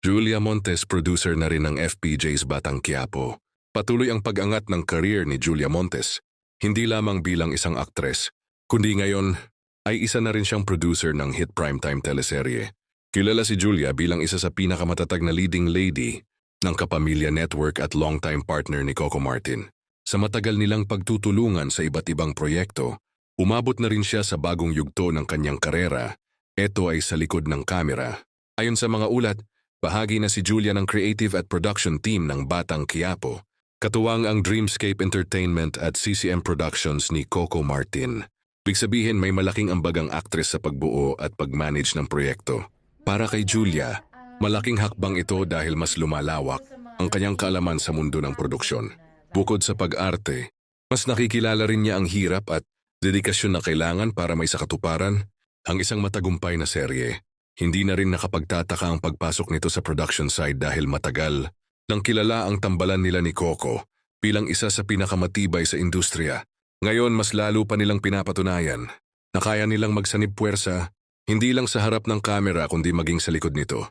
Julia Montes, producer na rin ng FPJ's Batang Quiapo. Patuloy ang pag-angat ng career ni Julia Montes, hindi lamang bilang isang aktres, kundi ngayon ay isa na rin siyang producer ng hit primetime teleserye. Kilala si Julia bilang isa sa pinakamatatag na leading lady ng Kapamilya Network at longtime partner ni Coco Martin. Sa matagal nilang pagtutulungan sa iba't ibang proyekto, umabot na rin siya sa bagong yugto ng kanyang karera. Ito ay sa likod ng kamera. Ayon sa mga ulat, bahagi na si Julia ng creative at production team ng Batang Quiapo. Katuwang ang Dreamscape Entertainment at CCM Productions ni Coco Martin. Big sabihin may malaking ambagang aktres sa pagbuo at pag-manage ng proyekto. Para kay Julia, malaking hakbang ito dahil mas lumalawak ang kanyang kaalaman sa mundo ng produksyon. Bukod sa pag-arte, mas nakikilala rin niya ang hirap at dedikasyon na kailangan para may sakatuparan ang isang matagumpay na serye. Hindi na rin nakapagtataka ang pagpasok nito sa production side dahil matagal nang kilala ang tambalan nila ni Coco bilang isa sa pinakamatibay sa industriya. Ngayon mas lalo pa nilang pinapatunayan na kaya nilang magsanib puwersa hindi lang sa harap ng kamera kundi maging sa likod nito.